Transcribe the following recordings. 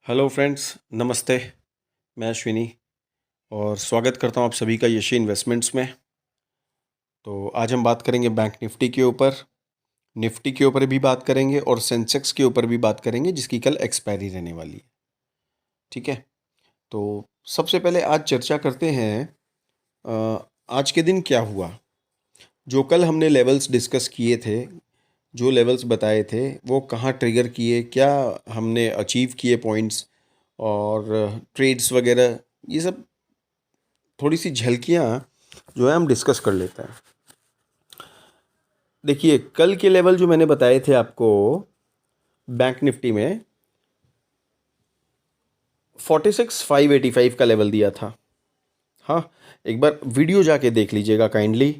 Hello friends, नमस्ते। मैं अश्विनी और स्वागत करता हूं आप सभी का यशी इन्वेस्टमेंट्स में। तो आज हम बात करेंगे बैंक निफ्टी के ऊपर, निफ्टी के ऊपर भी बात करेंगे और सेंसेक्स के ऊपर भी बात करेंगे जिसकी कल एक्सपायरी रहने वाली है। ठीक है, तो सबसे पहले आज चर्चा करते हैं आज के दिन क्या हुआ। जो कल हमने लेवल्स डिस्कस किए थे, जो लेवल्स बताए थे, वो कहाँ ट्रिगर किए, क्या हमने अचीव किए पॉइंट्स और ट्रेड्स वगैरह, ये सब थोड़ी सी झलकियाँ जो है हम डिस्कस कर लेते हैं। देखिए, कल के लेवल जो मैंने बताए थे आपको बैंक निफ्टी में 46,585 का लेवल दिया था। हाँ, एक बार वीडियो जाके देख लीजिएगा काइंडली,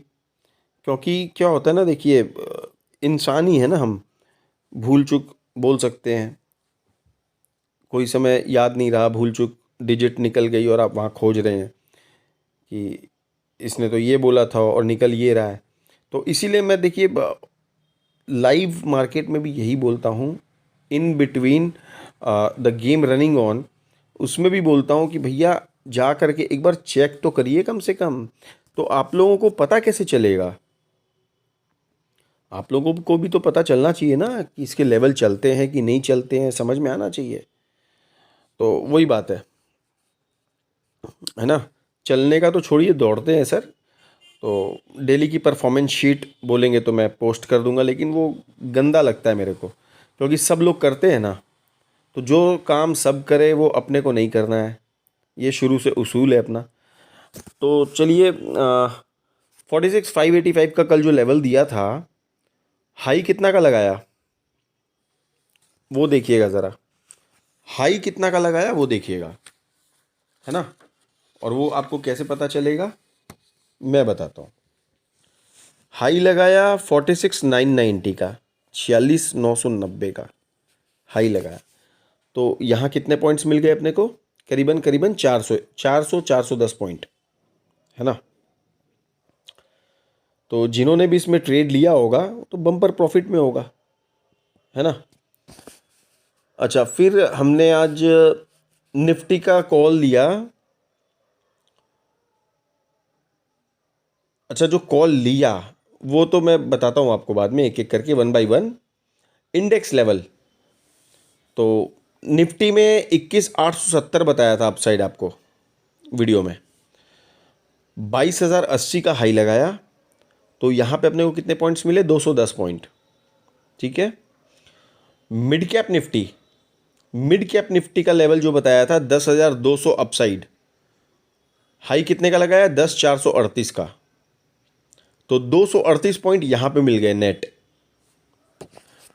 क्योंकि क्या होता है ना, देखिए इंसान ही है ना, हम भूल चूक बोल सकते हैं। कोई समय याद नहीं रहा, भूल चूक डिजिट निकल गई और आप वहाँ खोज रहे हैं कि इसने तो ये बोला था और निकल ये रहा है। तो इसीलिए मैं, देखिए, लाइव मार्केट में भी यही बोलता हूँ, in between the game running on, उसमें भी बोलता हूँ कि भैया जा करके एक बार चेक तो करिए कम से कम। तो आप लोगों को पता कैसे चलेगा? आप लोगों को भी तो पता चलना चाहिए ना कि इसके लेवल चलते हैं कि नहीं चलते हैं, समझ में आना चाहिए। तो वही बात है ना। चलने का तो छोड़िए, दौड़ते हैं सर। तो डेली की परफॉर्मेंस शीट बोलेंगे तो मैं पोस्ट कर दूंगा, लेकिन वो गंदा लगता है मेरे को, क्योंकि सब लोग करते हैं ना। तो जो काम सब करे वो अपने को नहीं करना है, ये शुरू से उसूल है अपना। तो चलिए, 46,585 का कल जो लेवल दिया था, हाई कितना का लगाया वो देखिएगा ज़रा। हाई कितना का लगाया वो देखिएगा, है ना। और वो आपको कैसे पता चलेगा, मैं बताता हूँ। हाई लगाया 46,990 का, 46,990 का हाई लगाया। तो यहाँ कितने पॉइंट्स मिल गए अपने को? करीबन करीबन 410 पॉइंट, है ना। तो जिन्होंने भी इसमें ट्रेड लिया होगा तो बम्पर प्रॉफिट में होगा, है ना। अच्छा, फिर हमने आज निफ्टी का कॉल लिया। अच्छा, जो कॉल लिया वो तो मैं बताता हूँ आपको बाद में, एक एक करके, one by one. Index level तो निफ्टी में 21,870 बताया था अपसाइड आपको वीडियो में। 22,080 का हाई लगाया, तो यहाँ पे अपने को कितने पॉइंट्स मिले? 210 पॉइंट। ठीक है। Mid cap Nifty, mid cap Nifty का लेवल जो बताया था 10,200 अपसाइड, हाई कितने का लगाया? 10,438 का। तो 238 पॉइंट यहाँ पे मिल गए नेट।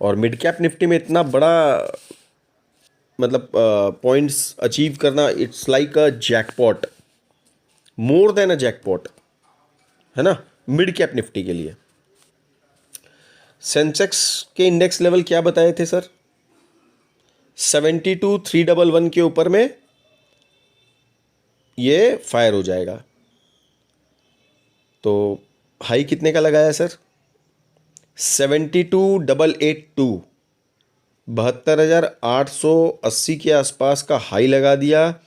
और मिड कैप निफ्टी में इतना बड़ा, मतलब पॉइंट्स अचीव करना, it's like a jackpot, more than a jackpot, है ना, मिड कैप निफ्टी के लिए। सेंसेक्स के इंडेक्स लेवल क्या बताए थे सर? 72,311 के ऊपर में ये फायर हो जाएगा। तो हाई कितने का लगाया सर? 72,882, 72,880 के आसपास का हाई लगा दिया।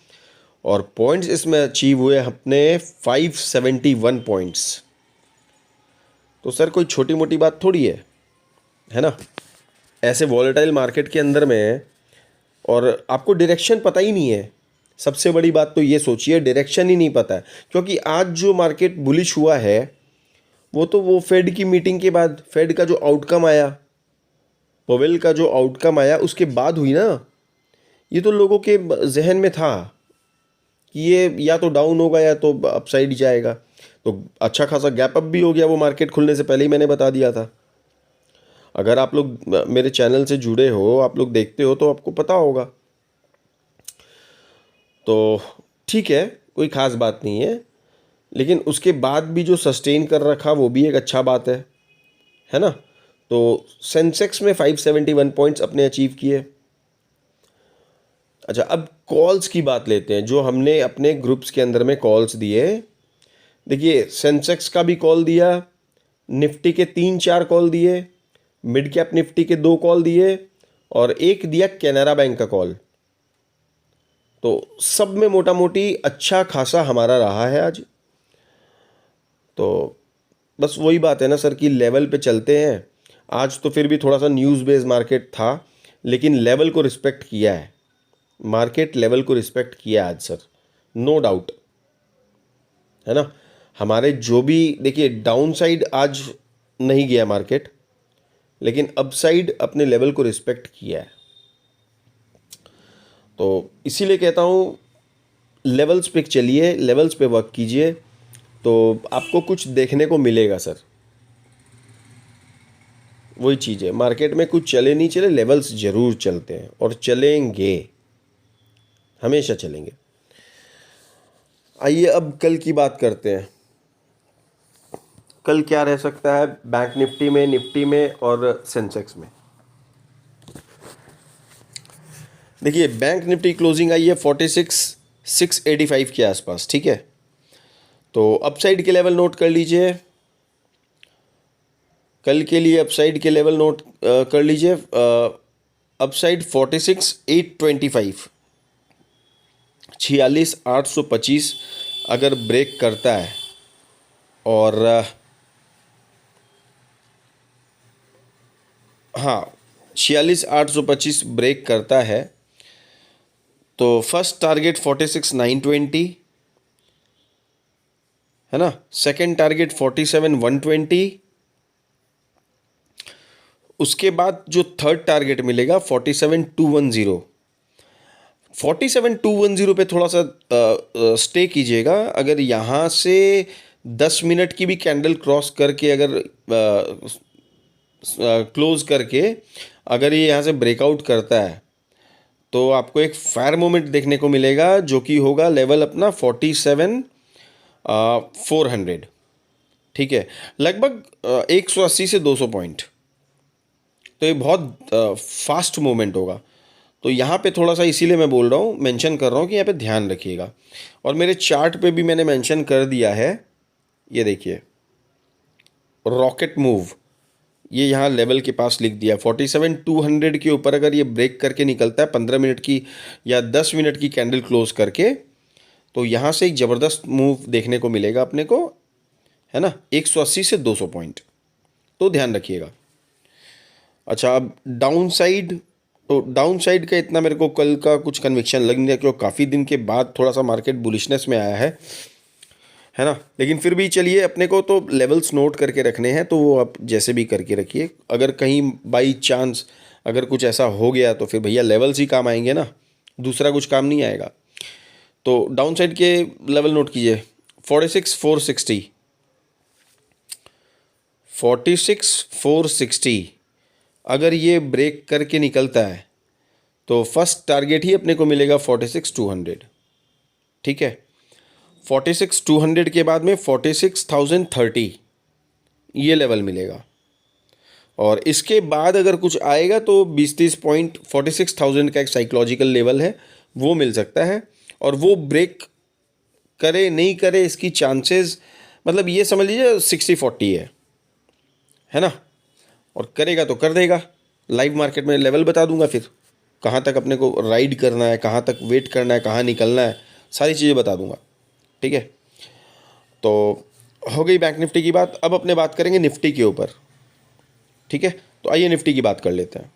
और पॉइंट्स इसमें अचीव हुए अपने 571 पॉइंट्स। तो सर कोई छोटी मोटी बात थोड़ी है ना। ऐसे वॉलेटाइल मार्केट के अंदर में, और आपको डायरेक्शन पता ही नहीं है। सबसे बड़ी बात तो ये सोचिए, डायरेक्शन ही नहीं पता है। क्योंकि आज जो मार्केट बुलिश हुआ है वो तो वो फेड की मीटिंग के बाद, फेड का जो आउटकम आया, पवेल का जो आउटकम आया उसके बाद हुई ना। ये तो लोगों के जहन में था कि ये या तो डाउन होगा या तो अपसाइड जाएगा। तो अच्छा खासा गैप अप भी हो गया, वो मार्केट खुलने से पहले ही मैंने बता दिया था। अगर आप लोग मेरे चैनल से जुड़े हो, आप लोग देखते हो, तो आपको पता होगा। तो ठीक है, कोई ख़ास बात नहीं है, लेकिन उसके बाद भी जो सस्टेन कर रखा वो भी एक अच्छा बात है ना। तो सेंसेक्स में 571 पॉइंट्स अपने अचीव किए। अच्छा, अब कॉल्स की बात लेते हैं, जो हमने अपने ग्रुप्स के अंदर में कॉल्स दिए। देखिए, सेंसेक्स का भी कॉल दिया, निफ्टी के 3-4 कॉल दिए, मिड कैप निफ्टी के 2 कॉल दिए, और एक दिया कैनरा बैंक का कॉल। तो सब में मोटा मोटी अच्छा खासा हमारा रहा है आज। तो बस वही बात है ना सर कि लेवल पे चलते हैं। आज तो फिर भी थोड़ा सा न्यूज़ बेस्ड मार्केट था, लेकिन लेवल को रिस्पेक्ट किया है, मार्केट लेवल को रिस्पेक्ट किया आज सर, नो डाउट, है ना। हमारे जो भी देखिए डाउन साइड आज नहीं गया मार्केट, लेकिन अप साइड अपने लेवल को रिस्पेक्ट किया है। तो इसीलिए कहता हूँ लेवल्स पे चलिए, लेवल्स पे वर्क कीजिए, तो आपको कुछ देखने को मिलेगा सर। वही चीज़ है, मार्केट में कुछ चले नहीं चले, लेवल्स ज़रूर चलते हैं और चलेंगे, हमेशा चलेंगे। आइए अब कल की बात करते हैं। कल क्या रह सकता है बैंक निफ्टी में और सेंसेक्स में। देखिए बैंक निफ्टी क्लोजिंग आई है 46,685 के आसपास, ठीक है। तो अपसाइड के लेवल नोट कर लीजिए, कल के लिए अपसाइड के लेवल नोट कर लीजिए। अपसाइड 46,825, 46,825 अगर ब्रेक करता है और हाँ 46,825 ब्रेक करता है तो फर्स्ट टारगेट 46,920 है ना, सेकंड टारगेट 47,120, उसके बाद जो थर्ड टारगेट मिलेगा 47,210। 47,210 पे थोड़ा सा स्टे कीजिएगा। अगर यहाँ से 10 मिनट की भी कैंडल क्रॉस करके अगर क्लोज करके अगर ये यहाँ से ब्रेकआउट करता है तो आपको एक फायर मोमेंट देखने को मिलेगा, जो कि होगा लेवल अपना 47,400, ठीक है, लगभग 180 से 200 पॉइंट। तो ये बहुत फास्ट मूवमेंट होगा। तो यहाँ पे थोड़ा सा इसीलिए मैं बोल रहा हूँ, मेंशन कर रहा हूँ कि यहाँ पे ध्यान रखिएगा। और मेरे चार्ट पे भी मैंने मेंशन कर दिया है, ये देखिए रॉकेट मूव, ये यहाँ लेवल के पास लिख दिया 47,200 के ऊपर अगर ये ब्रेक करके निकलता है 15 मिनट की या 10 मिनट की कैंडल क्लोज करके, तो यहाँ से एक ज़बरदस्त मूव देखने को मिलेगा अपने को, है ना, 180 से 200 पॉइंट। तो ध्यान रखिएगा। अच्छा अब डाउन साइड, तो डाउन साइड का इतना मेरे को कल का कुछ कन्विक्शन लग नहीं रहा, क्योंकि काफ़ी दिन के बाद थोड़ा सा मार्केट बुलिशनेस में आया है ना। लेकिन फिर भी चलिए, अपने को तो लेवल्स नोट करके रखने हैं, तो वो आप जैसे भी करके रखिए। अगर कहीं बाई चांस अगर कुछ ऐसा हो गया तो फिर भैया लेवल्स ही काम आएंगे ना, दूसरा कुछ काम नहीं आएगा। तो डाउन साइड के लेवल नोट कीजिए 46,460, 46,460 अगर ये ब्रेक करके निकलता है तो फर्स्ट टारगेट ही अपने को मिलेगा 46,200, ठीक है। 46,200 के बाद में 46,030 ये लेवल मिलेगा, और इसके बाद अगर कुछ आएगा तो 20-30 पॉइंट 46,000 का एक साइकोलॉजिकल लेवल है, वो मिल सकता है। और वो ब्रेक करे नहीं करे इसकी चांसेस, मतलब ये समझ लीजिए 60-40 है ना। और करेगा तो कर देगा। लाइव मार्केट में लेवल बता दूंगा, फिर कहाँ तक अपने को राइड करना है, कहाँ तक वेट करना है, कहाँ निकलना है, सारी चीज़ें बता दूंगा, ठीक है। तो हो गई बैंक निफ्टी की बात। अब अपने बात करेंगे निफ्टी के ऊपर, ठीक है। तो आइए निफ्टी की बात कर लेते हैं।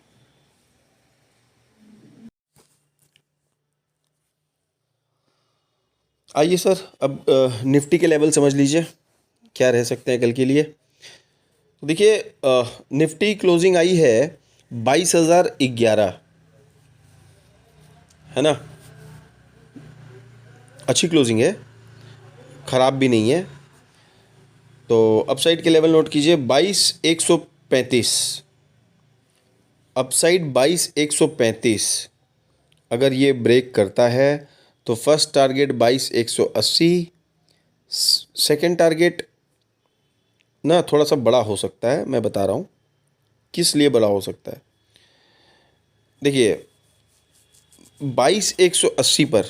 आइए सर, अब निफ्टी के लेवल समझ लीजिए क्या रह सकते हैं कल के लिए। तो देखिए निफ्टी क्लोजिंग आई है 22,011, है ना, अच्छी क्लोजिंग है, ख़राब भी नहीं है। तो अपसाइड के लेवल नोट कीजिए 22,135, अपसाइड 22,135 अगर ये ब्रेक करता है तो फर्स्ट टारगेट 22,180, सेकंड टारगेट ना थोड़ा सा बड़ा हो सकता है, मैं बता रहा हूँ किस लिए बड़ा हो सकता है। देखिए 22,180 पर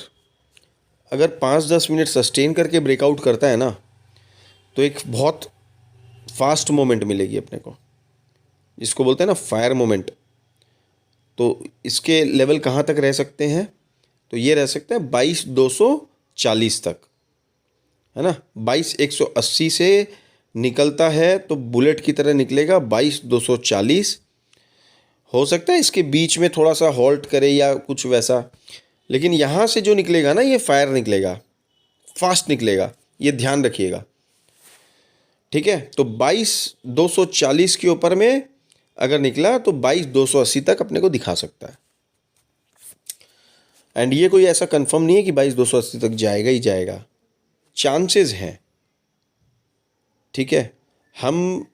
अगर 5-10 मिनट सस्टेन करके ब्रेकआउट करता है ना, तो एक बहुत फास्ट मोमेंट मिलेगी अपने को, जिसको बोलते हैं ना फायर मोमेंट। तो इसके लेवल कहाँ तक रह सकते हैं, तो ये रह सकता है 22,240 तक, है ना। 22,180 से निकलता है तो बुलेट की तरह निकलेगा 22,240। हो सकता है इसके बीच में थोड़ा सा हॉल्ट करे या कुछ वैसा, लेकिन यहाँ से जो निकलेगा ना, ये फायर निकलेगा, फास्ट निकलेगा, ये ध्यान रखिएगा। ठीक है, तो 22,240 के ऊपर में अगर निकला तो 22,280 तक अपने को दिखा सकता है। एंड ये कोई ऐसा कंफर्म नहीं है कि 22,280 तक जाएगा ही जाएगा, चांसेस हैं। ठीक है, हम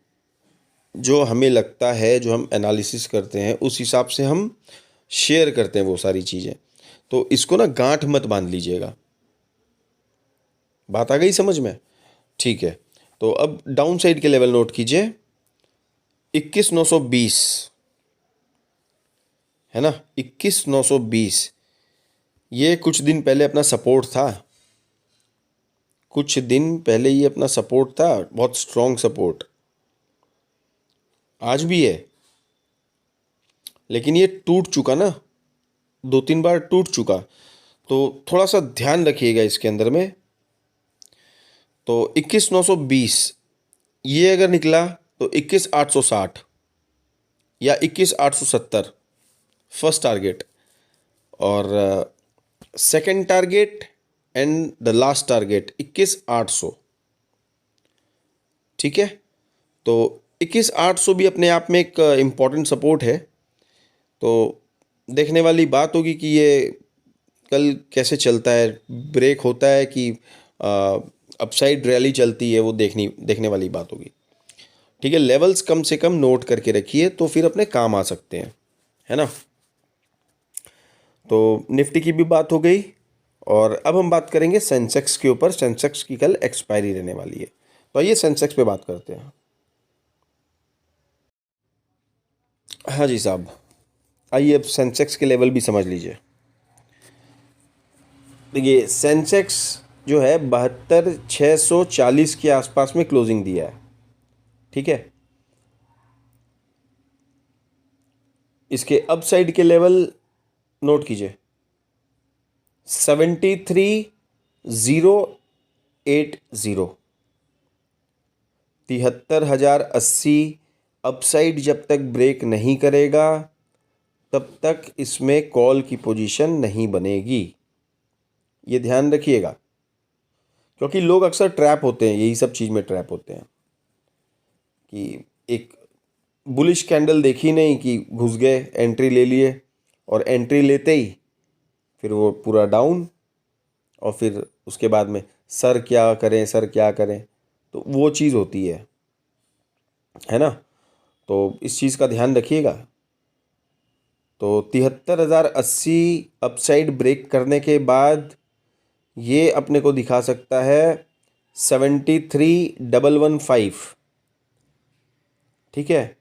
जो हमें लगता है, जो हम एनालिसिस करते हैं, उस हिसाब से हम शेयर करते हैं वो सारी चीज़ें। तो इसको ना गांठ मत बांध लीजिएगा। बात आ गई समझ में? ठीक है, तो अब डाउन साइड के लेवल नोट कीजिए। 21,920 है ना, 21,920 ये कुछ दिन पहले अपना सपोर्ट था, कुछ दिन पहले ये अपना सपोर्ट था, बहुत स्ट्रॉन्ग सपोर्ट, आज भी है। लेकिन ये टूट चुका ना, 2-3 बार टूट चुका, तो थोड़ा सा ध्यान रखिएगा इसके अंदर में। तो 21,920 ये अगर निकला तो 21,860 या 21,870 फर्स्ट टारगेट, और second target and the last target 21,800। ठीक है, तो 21,800 भी अपने आप में एक इम्पॉर्टेंट सपोर्ट है। तो देखने वाली बात होगी कि ये कल कैसे चलता है, ब्रेक होता है कि अपसाइड रैली चलती है, वो देखने वाली बात होगी। ठीक है, लेवल्स कम से कम नोट करके रखिए तो फिर अपने काम आ सकते हैं, है ना। तो निफ्टी की भी बात हो गई, और अब हम बात करेंगे सेंसेक्स के ऊपर। सेंसेक्स की कल एक्सपायरी रहने वाली है, तो आइए सेंसेक्स पे बात करते हैं। हाँ जी साहब, आइए अब सेंसेक्स के लेवल भी समझ लीजिए। देखिए, सेंसेक्स जो है 72,640 के आसपास में क्लोजिंग दिया है। ठीक है, इसके अपसाइड के लेवल नोट कीजिए, 73,080, 73,080। अपसाइड जब तक ब्रेक नहीं करेगा तब तक इसमें कॉल की पोजीशन नहीं बनेगी, ये ध्यान रखिएगा। क्योंकि लोग अक्सर ट्रैप होते हैं, यही सब चीज़ में ट्रैप होते हैं कि एक बुलिश कैंडल देखी नहीं कि घुस गए, एंट्री ले लिए, और एंट्री लेते ही फिर वो पूरा डाउन, और फिर उसके बाद में सर क्या करें, सर क्या करें, तो वो चीज़ होती है ना। तो इस चीज़ का ध्यान रखिएगा। तो 73,080 अपसाइड ब्रेक करने के बाद ये अपने को दिखा सकता है 73,115। ठीक है,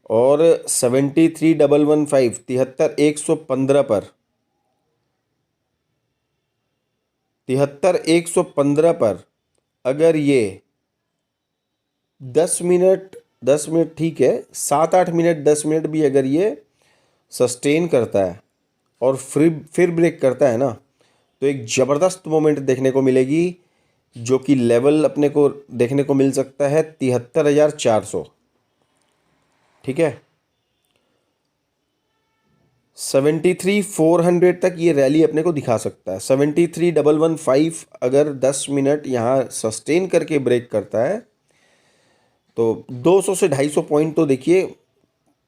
और 73,115 73,115 पर, 73,115 पर अगर ये 10 मिनट ठीक है, 7-8 मिनट 10 मिनट भी अगर ये सस्टेन करता है और फिर ब्रेक करता है ना, तो एक ज़बरदस्त मोमेंट देखने को मिलेगी, जो कि लेवल अपने को देखने को मिल सकता है 73,400। ठीक है, 73,400 तक ये रैली अपने को दिखा सकता है। 73,115 अगर 10 मिनट यहाँ सस्टेन करके ब्रेक करता है तो 200 से 250 पॉइंट तो देखिए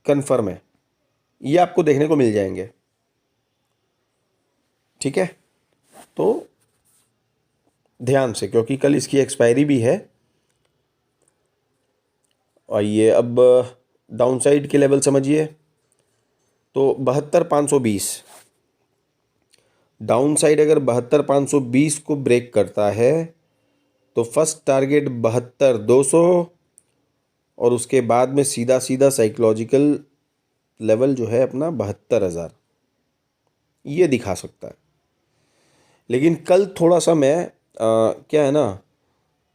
कन्फर्म है, ये आपको देखने को मिल जाएंगे। ठीक है, तो ध्यान से, क्योंकि कल इसकी एक्सपायरी भी है। और ये अब डाउन साइड के लेवल समझिए, तो 72,520 डाउन साइड अगर 72,520 को ब्रेक करता है तो फर्स्ट टारगेट 72,200, और उसके बाद में सीधा सीधा साइकोलॉजिकल लेवल जो है अपना 72,000 ये दिखा सकता है। लेकिन कल थोड़ा सा मैं क्या है ना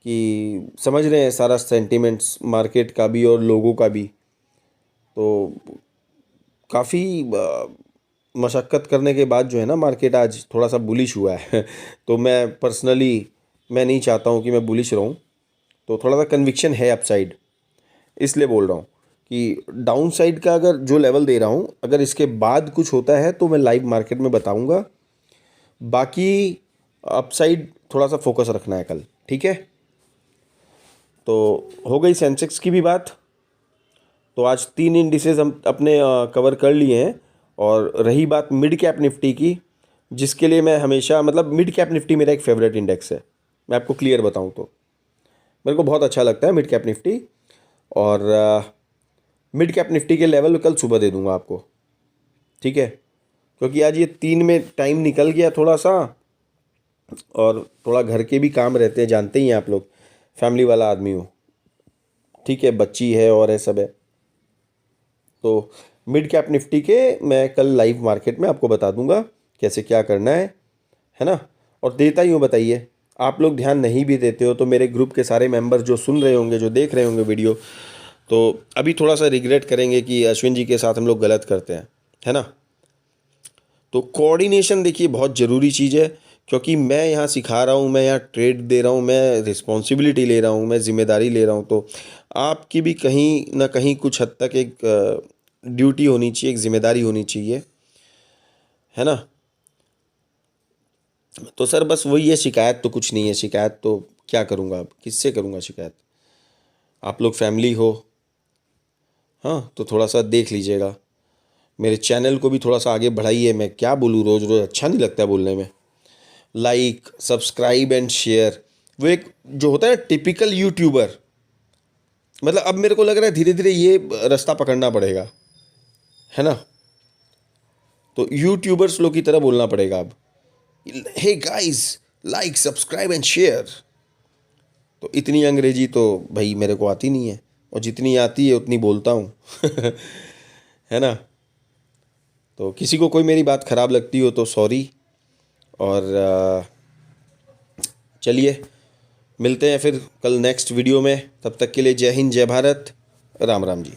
कि समझ रहे हैं सारा सेंटिमेंट्स मार्केट का भी और लोगों का भी, तो काफ़ी मशक्क़त करने के बाद जो है ना मार्केट आज थोड़ा सा बुलिश हुआ है तो मैं पर्सनली मैं नहीं चाहता हूँ कि मैं बुलिश रहूँ, तो थोड़ा सा कन्विक्शन है अपसाइड, इसलिए बोल रहा हूँ कि डाउन साइड का अगर जो लेवल दे रहा हूँ, अगर इसके बाद कुछ होता है तो मैं लाइव मार्केट में बताऊँगा। बाकी अपसाइड थोड़ा सा फोकस रखना है कल, ठीक है। तो हो गई सेंसेक्स की भी बात। तो आज 3 इंडिसेस हम अपने कवर कर लिए हैं। और रही बात मिड कैप निफ्टी की, जिसके लिए मैं हमेशा मतलब मिड कैप निफ्टी मेरा एक फेवरेट इंडेक्स है। मैं आपको क्लियर बताऊं तो मेरे को बहुत अच्छा लगता है मिड कैप निफ्टी। और मिड कैप निफ्टी के लेवल कल सुबह दे दूंगा आपको, ठीक है। क्योंकि आज ये 3 में टाइम निकल गया थोड़ा सा, और थोड़ा घर के भी काम रहते हैं, जानते ही हैं आप लोग, फैमिली वाला आदमी हूँ, ठीक है, बच्ची है और है सब है। तो मिड कैप निफ्टी के मैं कल लाइव मार्केट में आपको बता दूंगा कैसे क्या करना है ना। और देता ही हूँ, बताइए आप लोग ध्यान नहीं भी देते हो तो मेरे ग्रुप के सारे मेंबर्स जो सुन रहे होंगे, जो देख रहे होंगे वीडियो, तो अभी थोड़ा सा रिग्रेट करेंगे कि अश्विन जी के साथ हम लोग गलत करते हैं, है ना। तो कोऑर्डिनेशन देखिए बहुत ज़रूरी चीज़ है, क्योंकि मैं यहाँ सिखा रहा हूँ, मैं यहाँ ट्रेड दे रहा हूँ, मैं रिस्पॉन्सिबिलिटी ले रहा हूँ, मैं जिम्मेदारी ले रहा हूँ। तो आपकी भी कहीं ना कहीं कुछ हद तक एक ड्यूटी होनी चाहिए, एक जिम्मेदारी होनी चाहिए, है ना। तो सर बस वही है, शिकायत तो कुछ नहीं है। शिकायत तो क्या करूँगा, अब किससे करूँगा शिकायत, आप लोग फैमिली हो, हाँ। तो थोड़ा सा देख लीजिएगा, मेरे चैनल को भी थोड़ा सा आगे बढ़ाइए। मैं क्या बोलूँ, रोज़ रोज़ अच्छा नहीं लगता है बोलने में। लाइक, सब्सक्राइब एंड शेयर, वो एक जो होता है ना टिपिकल यूट्यूबर, मतलब अब मेरे को लग रहा है धीरे धीरे ये रास्ता पकड़ना पड़ेगा, है ना। तो यूट्यूबर्स लोग की तरह बोलना पड़ेगा अब, hey guys, like, subscribe and share. तो इतनी अंग्रेजी तो भाई मेरे को आती नहीं है, और जितनी आती है उतनी बोलता हूँ है ना। तो किसी को कोई मेरी बात ख़राब लगती हो तो सॉरी। और चलिए मिलते हैं फिर कल नेक्स्ट वीडियो में। तब तक के लिए जय हिंद, जय भारत, राम राम जी।